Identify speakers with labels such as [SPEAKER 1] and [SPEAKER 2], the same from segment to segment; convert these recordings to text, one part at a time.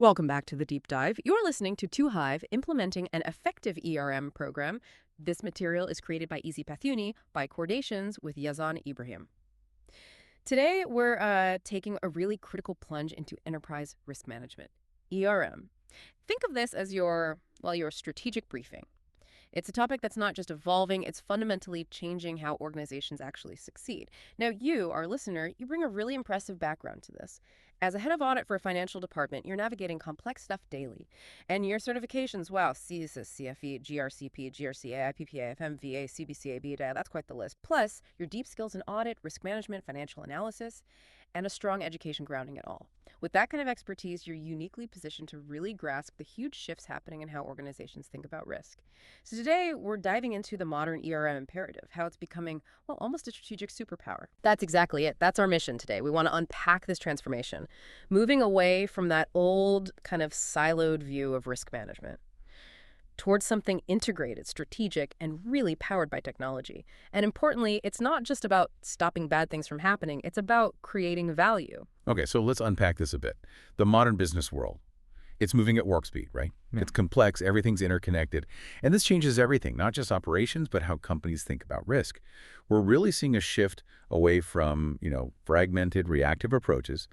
[SPEAKER 1] Welcome back to the Deep Dive. You're listening to 2Hive implementing an effective ERM program. This material is created by EasyPathUni by coordinations with Yazan Ibrahim. Today, we're taking a really critical plunge into enterprise risk management, ERM. Think of this as your strategic briefing. It's a topic that's not just evolving, it's fundamentally changing how organizations actually succeed. Now, you, our listener, you bring a really impressive background to this. As a head of audit for a financial department, you're navigating complex stuff daily. And your certifications, wow, CISA, CFE, GRCP, GRCA, IPPA, FMVA, CBCA, BDA, that's quite the list. Plus, your deep skills in audit, risk management, financial analysis, and a strong education grounding it all. With that kind of expertise, you're uniquely positioned to really grasp the huge shifts happening in how organizations think about risk. So today, we're diving into the modern ERM imperative, how it's becoming, well, almost a strategic superpower. That's exactly it. That's our mission today. We want to unpack this transformation, moving away from that old kind of siloed view of risk management towards something integrated, strategic, and really powered by technology. And importantly, it's not just about stopping bad things from happening, it's about creating value.
[SPEAKER 2] Okay, so let's unpack this a bit. The modern business world, it's moving at warp speed, right? Yeah. It's complex, everything's interconnected, and this changes everything, not just operations, but how companies think about risk. We're really seeing a shift away from, fragmented reactive approaches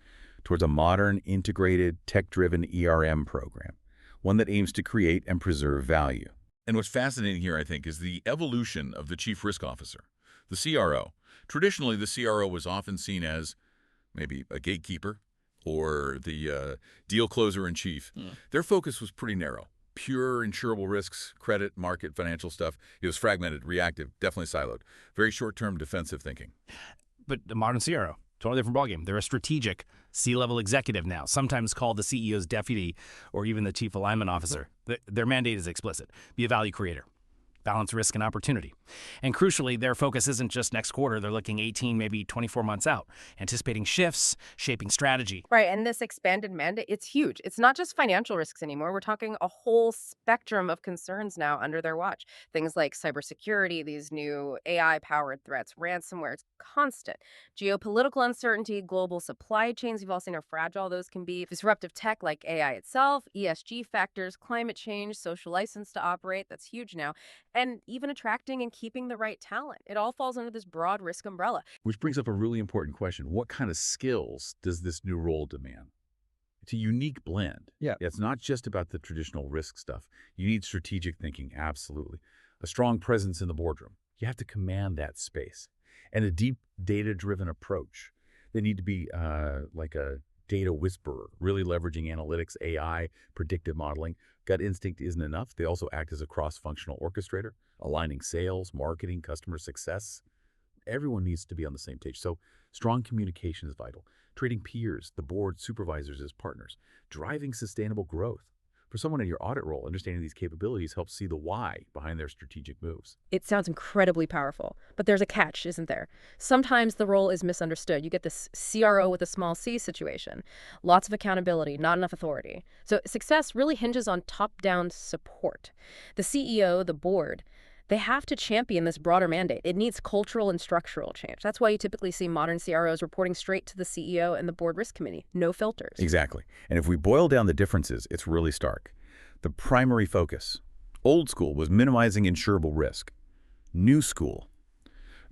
[SPEAKER 2] towards a modern, integrated, tech-driven ERM program, one that aims to create and preserve value.
[SPEAKER 3] And what's fascinating here, I think, is the evolution of the Chief Risk Officer, the CRO. Traditionally, the CRO was often seen as maybe a gatekeeper or the deal closer in chief. Their focus was pretty narrow. Pure insurable risks, credit, market, financial stuff. It was fragmented, reactive, definitely siloed. Very short-term defensive thinking.
[SPEAKER 4] But the modern CRO, totally different ballgame. They're a strategic C-level executive now, sometimes called the CEO's deputy or even the chief alignment officer. Their mandate is explicit. Be a value creator. Balance risk and opportunity. And crucially, their focus isn't just next quarter. They're looking 18, maybe 24 months out, anticipating shifts, shaping strategy.
[SPEAKER 1] Right, and this expanded mandate, it's huge. It's not just financial risks anymore. We're talking a whole spectrum of concerns now under their watch. Things like cybersecurity, these new AI-powered threats, ransomware, it's constant. Geopolitical uncertainty, global supply chains, you've all seen how fragile those can be. Disruptive tech like AI itself, ESG factors, climate change, social license to operate, that's huge now. And even attracting and keeping the right talent. It all falls under this broad risk umbrella.
[SPEAKER 2] Which brings up a really important question. What kind of skills does this new role demand? It's a unique blend.
[SPEAKER 5] Yeah.
[SPEAKER 2] It's not just about the traditional risk stuff. You need strategic thinking, absolutely. A strong presence in the boardroom. You have to command that space. And a deep data-driven approach. They need to be like a data whisperer, really leveraging analytics, AI, predictive modeling. Gut instinct isn't enough. They also act as a cross-functional orchestrator, aligning sales, marketing, customer success. Everyone needs to be on the same page. So strong communication is vital. Treating peers, the board, supervisors as partners. Driving sustainable growth. For someone in your audit role, understanding these capabilities helps see the why behind their strategic moves.
[SPEAKER 1] It sounds incredibly powerful, but there's a catch, isn't there? Sometimes the role is misunderstood. You get this CRO with a small c situation. Lots of accountability, not enough authority. So success really hinges on top-down support. The CEO, the board, they have to champion this broader mandate. It needs cultural and structural change. That's why you typically see modern CROs reporting straight to the CEO and the board risk committee. No filters.
[SPEAKER 2] Exactly. And if we boil down the differences, it's really stark. The primary focus, old school, was minimizing insurable risk. New school,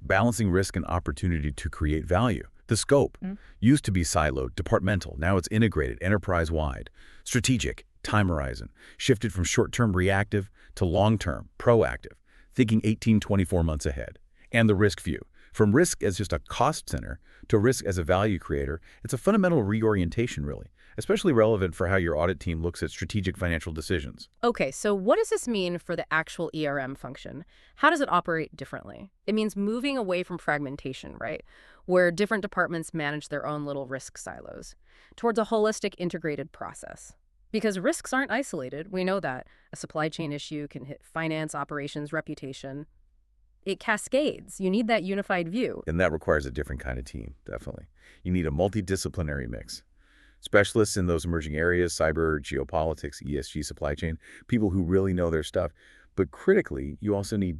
[SPEAKER 2] balancing risk and opportunity to create value. The scope used to be siloed, departmental. Now it's integrated, enterprise-wide. Strategic, time horizon, shifted from short-term reactive to long-term, proactive. Thinking 18, 24 months ahead. And the risk view. From risk as just a cost center to risk as a value creator, it's a fundamental reorientation, really, especially relevant for how your audit team looks at strategic financial decisions.
[SPEAKER 1] Okay, so what does this mean for the actual ERM function? How does it operate differently? It means moving away from fragmentation, right, where different departments manage their own little risk silos, towards a holistic, integrated process. Because risks aren't isolated, we know that. A supply chain issue can hit finance, operations, reputation. It cascades. You need that unified view.
[SPEAKER 2] And that requires a different kind of team, definitely. You need a multidisciplinary mix. Specialists in those emerging areas, cyber, geopolitics, ESG, supply chain, people who really know their stuff. But critically, you also need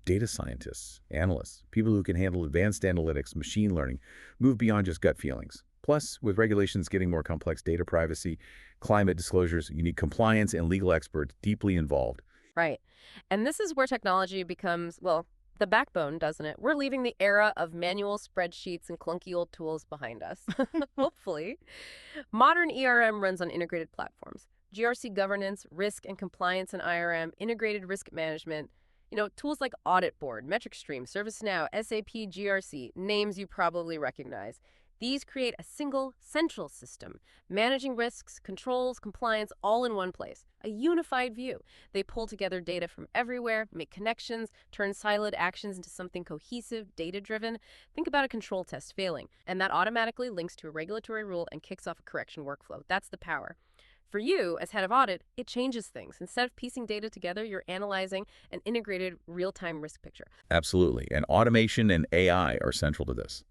[SPEAKER 2] data scientists, analysts, people who can handle advanced analytics, machine learning, move beyond just gut feelings. Plus, with regulations getting more complex, data privacy, climate disclosures, you need compliance and legal experts deeply involved.
[SPEAKER 1] Right. And this is where technology becomes, well, the backbone, doesn't it? We're leaving the era of manual spreadsheets and clunky old tools behind us, hopefully. Modern ERM runs on integrated platforms. GRC governance, risk and compliance in IRM, integrated risk management, tools like Audit Board, Metric Stream, ServiceNow, SAP, GRC, names you probably recognize. These create a single, central system, managing risks, controls, compliance, all in one place. A unified view. They pull together data from everywhere, make connections, turn siloed actions into something cohesive, data-driven. Think about a control test failing, and that automatically links to a regulatory rule and kicks off a correction workflow. That's the power. For you, as head of audit, it changes things. Instead of piecing data together, you're analyzing an integrated real-time risk picture.
[SPEAKER 2] Absolutely. And automation and AI are central to this.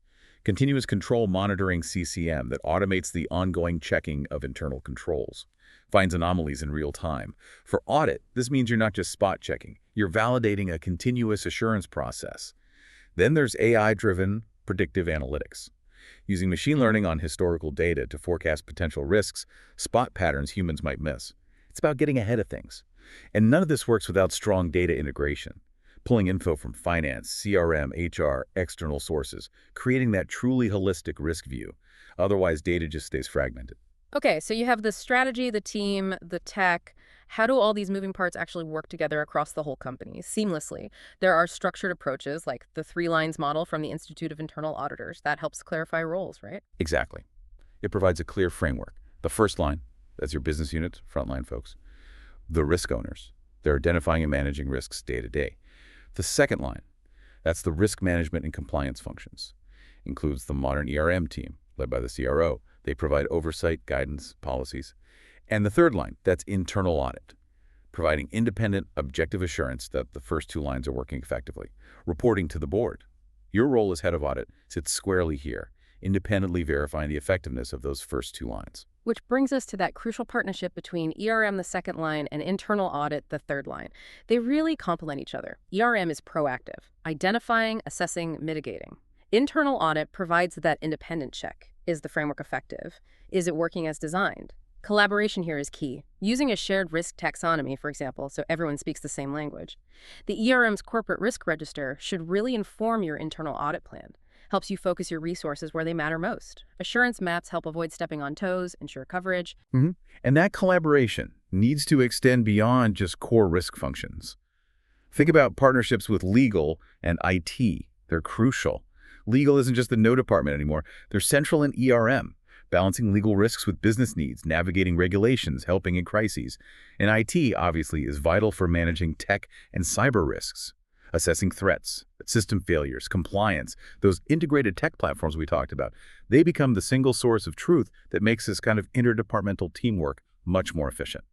[SPEAKER 2] Continuous control monitoring CCM that automates the ongoing checking of internal controls, finds anomalies in real time. For audit, this means you're not just spot checking, you're validating a continuous assurance process. Then there's AI-driven predictive analytics, using machine learning on historical data to forecast potential risks, spot patterns humans might miss. It's about getting ahead of things. And none of this works without strong data integration. Pulling info from finance, CRM, HR, external sources, creating that truly holistic risk view. Otherwise, data just stays fragmented.
[SPEAKER 1] Okay, so you have the strategy, the team, the tech. How do all these moving parts actually work together across the whole company seamlessly? There are structured approaches like the 3 lines model from the Institute of Internal Auditors. That helps clarify roles, right?
[SPEAKER 2] Exactly. It provides a clear framework. The first line, that's your business units, frontline folks. The risk owners, they're identifying and managing risks day to day. The second line, that's the risk management and compliance functions. Includes the modern ERM team, led by the CRO. They provide oversight, guidance, policies. And the third line, that's internal audit, providing independent, objective assurance that the first 2 lines are working effectively. Reporting to the board. Your role as head of audit sits squarely here, independently verifying the effectiveness of those first 2 lines.
[SPEAKER 1] Which brings us to that crucial partnership between ERM, the second line, and internal audit, the third line. They really complement each other. ERM is proactive, identifying, assessing, mitigating. Internal audit provides that independent check. Is the framework effective? Is it working as designed? Collaboration here is key. Using a shared risk taxonomy, for example, so everyone speaks the same language. The ERM's corporate risk register should really inform your internal audit plan. Helps you focus your resources where they matter most. Assurance maps help avoid stepping on toes, ensure coverage.
[SPEAKER 2] And that collaboration needs to extend beyond just core risk functions. Think about partnerships with legal and IT. They're crucial. Legal isn't just the no department anymore. They're central in ERM, balancing legal risks with business needs, navigating regulations, helping in crises. And IT, obviously, is vital for managing tech and cyber risks. Assessing threats, system failures, compliance, those integrated tech platforms we talked about, they become the single source of truth that makes this kind of interdepartmental teamwork much more efficient.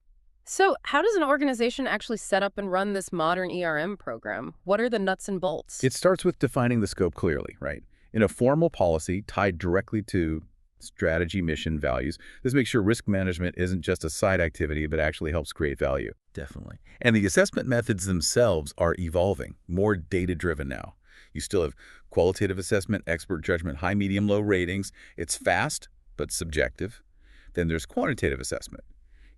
[SPEAKER 1] So how does an organization actually set up and run this modern ERM program? What are the nuts and bolts?
[SPEAKER 2] It starts with defining the scope clearly, right? In a formal policy tied directly to strategy, mission, values. This makes sure risk management isn't just a side activity, but actually helps create value. Definitely. And the assessment methods themselves are evolving, more data-driven now. You still have qualitative assessment, expert judgment, high, medium, low ratings. It's fast, but subjective. Then there's quantitative assessment,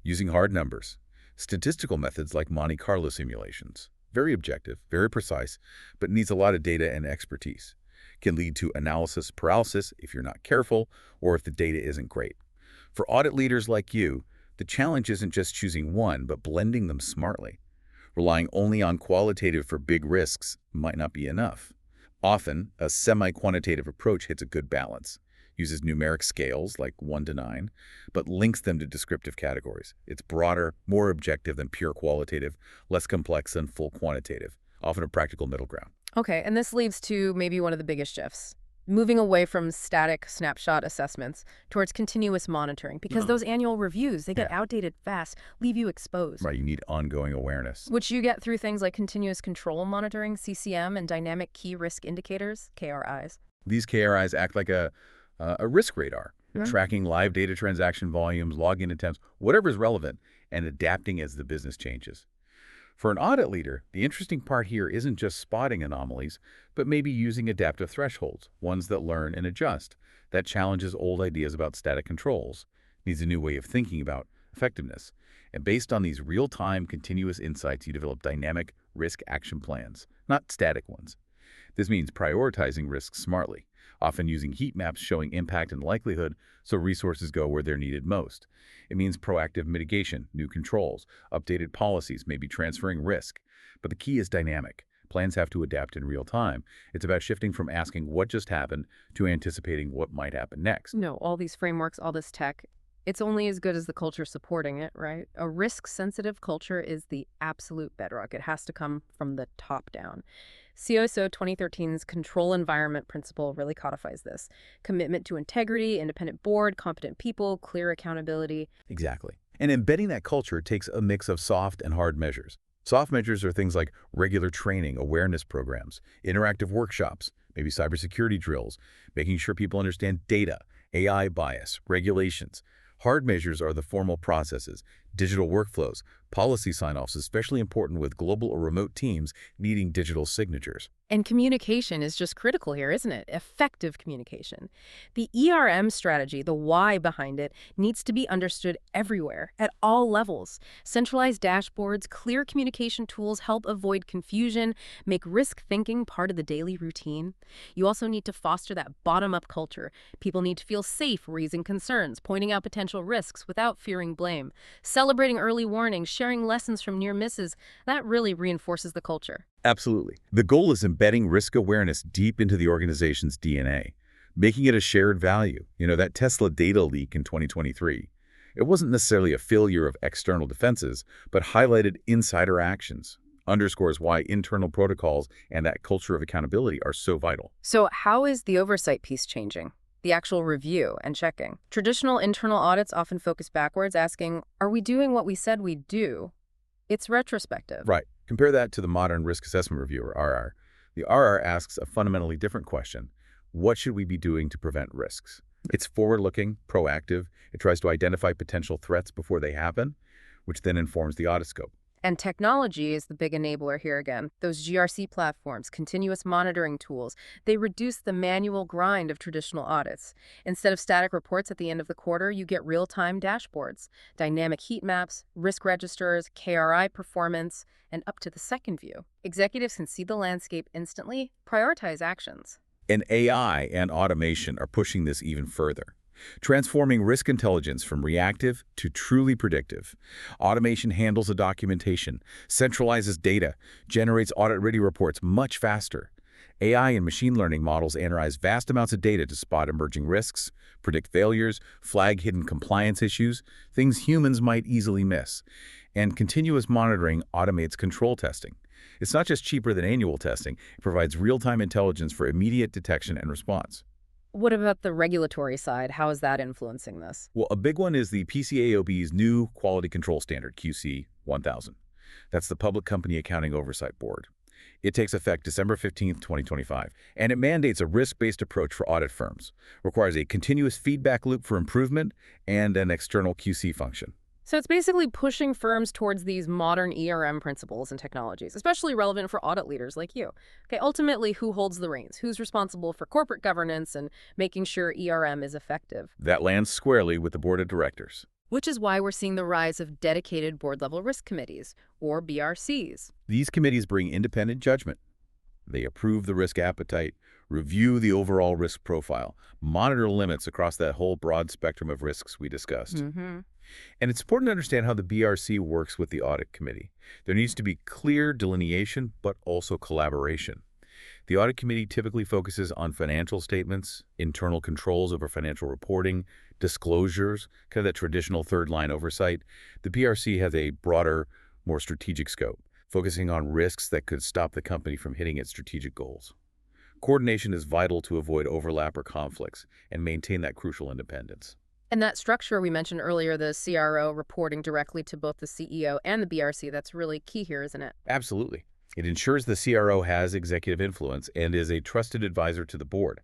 [SPEAKER 2] using hard numbers. Statistical methods like Monte Carlo simulations. Very objective, very precise, but needs a lot of data and expertise. Can lead to analysis paralysis if you're not careful or if the data isn't great. For audit leaders like you, the challenge isn't just choosing one, but blending them smartly. Relying only on qualitative for big risks might not be enough. Often, a semi-quantitative approach hits a good balance, uses numeric scales like 1 to 9, but links them to descriptive categories. It's broader, more objective than pure qualitative, less complex than full quantitative, often a practical middle ground.
[SPEAKER 1] Okay, and this leads to maybe one of the biggest shifts. Moving away from static snapshot assessments towards continuous monitoring, because those annual reviews, they get outdated fast, leave you exposed.
[SPEAKER 2] Right, you need ongoing awareness.
[SPEAKER 1] Which you get through things like continuous control monitoring, CCM, and dynamic key risk indicators, KRIs.
[SPEAKER 2] These KRIs act like a risk radar, tracking live data transaction volumes, login attempts, whatever is relevant, and adapting as the business changes. For an audit leader, the interesting part here isn't just spotting anomalies, but maybe using adaptive thresholds, ones that learn and adjust. that challenges old ideas about static controls, needs a new way of thinking about effectiveness. And based on these real-time, continuous insights, you develop dynamic risk action plans, not static ones. This means prioritizing risks smartly, often using heat maps showing impact and likelihood so resources go where they're needed most. It means proactive mitigation, new controls, updated policies, maybe transferring risk. But the key is dynamic. Plans have to adapt in real time. It's about shifting from asking what just happened to anticipating what might happen next.
[SPEAKER 1] No, all these frameworks, all this tech, it's only as good as the culture supporting it, right? A risk-sensitive culture is the absolute bedrock. It has to come from the top down. CISA 2013's control environment principle really codifies this. Commitment to integrity, independent board, competent people, clear accountability.
[SPEAKER 2] Exactly. And embedding that culture takes a mix of soft and hard measures. Soft measures are things like regular training, awareness programs, interactive workshops, maybe cybersecurity drills, making sure people understand data, AI bias, regulations. Hard measures are the formal processes, digital workflows, policy sign-offs, especially important with global or remote teams needing digital signatures.
[SPEAKER 1] And communication is just critical here, isn't it? Effective communication. The ERM strategy, the why behind it, needs to be understood everywhere, at all levels. Centralized dashboards, clear communication tools help avoid confusion, make risk thinking part of the daily routine. You also need to foster that bottom-up culture. People need to feel safe raising concerns, pointing out potential risks without fearing blame. Celebrating early warnings, sharing lessons from near misses, that really reinforces the culture.
[SPEAKER 2] Absolutely. The goal is embedding risk awareness deep into the organization's DNA, making it a shared value. That Tesla data leak in 2023. It wasn't necessarily a failure of external defenses, but highlighted insider actions, underscores why internal protocols and that culture of accountability are so vital.
[SPEAKER 1] So how is the oversight piece changing? The actual review and checking. Traditional internal audits often focus backwards, asking, are we doing what we said we'd do? It's retrospective.
[SPEAKER 2] Right. Compare that to the modern Risk Assessment Review, or RR. The RR asks a fundamentally different question. What should we be doing to prevent risks? It's forward-looking, proactive. It tries to identify potential threats before they happen, which then informs the audit scope.
[SPEAKER 1] And technology is the big enabler here again. Those GRC platforms, continuous monitoring tools, they reduce the manual grind of traditional audits. Instead of static reports at the end of the quarter, you get real-time dashboards, dynamic heat maps, risk registers, KRI performance, and up to the second view. Executives can see the landscape instantly, prioritize actions.
[SPEAKER 2] And AI and automation are pushing this even further, transforming risk intelligence from reactive to truly predictive. Automation handles the documentation, centralizes data, generates audit-ready reports much faster. AI and machine learning models analyze vast amounts of data to spot emerging risks, predict failures, flag hidden compliance issues, things humans might easily miss. And continuous monitoring automates control testing. It's not just cheaper than annual testing, it provides real-time intelligence for immediate detection and response.
[SPEAKER 1] What about the regulatory side? How is that influencing this?
[SPEAKER 2] Well, a big one is the PCAOB's new Quality Control Standard, QC 1000. That's the Public Company Accounting Oversight Board. It takes effect December 15th, 2025, and it mandates a risk-based approach for audit firms, requires a continuous feedback loop for improvement, and an external QC function.
[SPEAKER 1] So it's basically pushing firms towards these modern ERM principles and technologies, especially relevant for audit leaders like you. Okay, ultimately, who holds the reins? Who's responsible for corporate governance and making sure ERM is effective?
[SPEAKER 2] That lands squarely with the board of directors.
[SPEAKER 1] Which is why we're seeing the rise of dedicated board-level risk committees, or BRCs.
[SPEAKER 2] These committees bring independent judgment. They approve the risk appetite, review the overall risk profile, monitor limits across that whole broad spectrum of risks we discussed. And it's important to understand how the BRC works with the audit committee. There needs to be clear delineation, but also collaboration. The audit committee typically focuses on financial statements, internal controls over financial reporting, disclosures, kind of that traditional third-line oversight. The BRC has a broader, more strategic scope, focusing on risks that could stop the company from hitting its strategic goals. Coordination is vital to avoid overlap or conflicts and maintain that crucial independence.
[SPEAKER 1] And that structure we mentioned earlier, the CRO reporting directly to both the CEO and the BRC, that's really key here, isn't it?
[SPEAKER 2] Absolutely. It ensures the CRO has executive influence and is a trusted advisor to the board.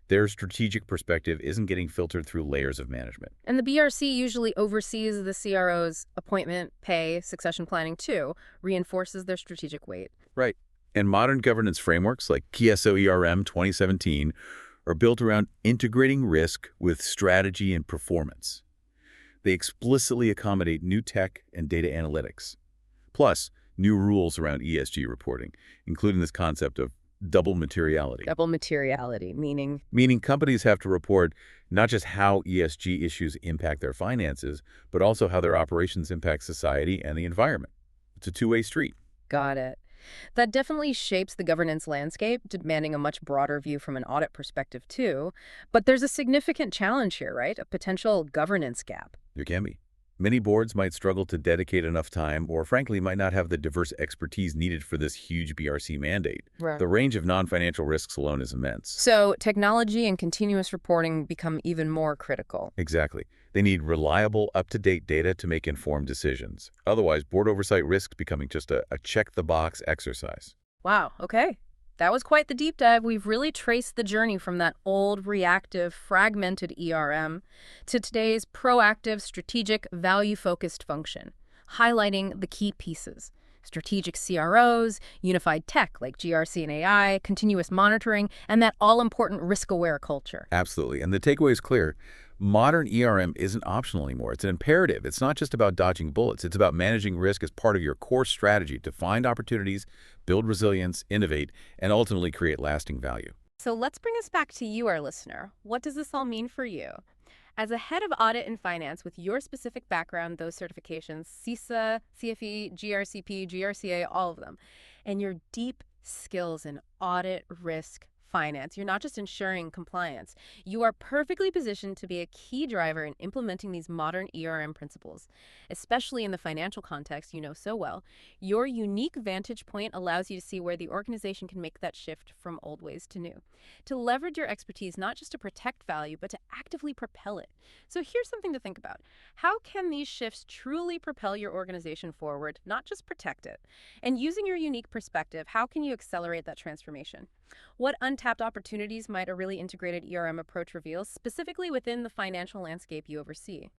[SPEAKER 2] Their strategic perspective isn't getting filtered through layers of management.
[SPEAKER 1] And the BRC usually oversees the CRO's appointment, pay, succession planning too, reinforces their strategic weight.
[SPEAKER 2] Right. And modern governance frameworks like CISA ERM 2017 are built around integrating risk with strategy and performance. They explicitly accommodate new tech and data analytics, plus new rules around ESG reporting, including this concept of double materiality.
[SPEAKER 1] Double materiality, meaning?
[SPEAKER 2] Meaning companies have to report not just how ESG issues impact their finances, but also how their operations impact society and the environment. It's a two-way street.
[SPEAKER 1] Got it. That definitely shapes the governance landscape, demanding a much broader view from an audit perspective, too. But there's a significant challenge here, right? A potential governance gap.
[SPEAKER 2] There can be. Many boards might struggle to dedicate enough time or, frankly, might not have the diverse expertise needed for this huge BRC mandate.
[SPEAKER 1] Right.
[SPEAKER 2] The range of non-financial risks alone is immense.
[SPEAKER 1] So technology and continuous reporting become even more critical.
[SPEAKER 2] Exactly. They need reliable, up-to-date data to make informed decisions. Otherwise, board oversight risks becoming just a check-the-box exercise.
[SPEAKER 1] Wow, okay. That was quite the deep dive. We've really traced the journey from that old, reactive, fragmented ERM to today's proactive, strategic, value-focused function, highlighting the key pieces. Strategic CROs, unified tech like GRC and AI, continuous monitoring, and that all-important risk-aware culture.
[SPEAKER 2] Absolutely. And the takeaway is clear. Modern ERM isn't optional anymore. It's an imperative. It's not just about dodging bullets. It's about managing risk as part of your core strategy to find opportunities, build resilience, innovate, and ultimately create lasting value.
[SPEAKER 1] So let's bring us back to you, our listener. What does this all mean for you? As a head of audit and finance with your specific background, those certifications, CISA, CFE, GRCP, GRCA, all of them, and your deep skills in audit, risk, finance, you're not just ensuring compliance. You are perfectly positioned to be a key driver in implementing these modern ERM principles, especially in the financial context you know so well. Your unique vantage point allows you to see where the organization can make that shift from old ways to new, to leverage your expertise not just to protect value, but to actively propel it. So here's something to think about. How can these shifts truly propel your organization forward, not just protect it? And using your unique perspective, how can you accelerate that transformation? What untapped opportunities might a really integrated ERM approach reveal, specifically within the financial landscape you oversee?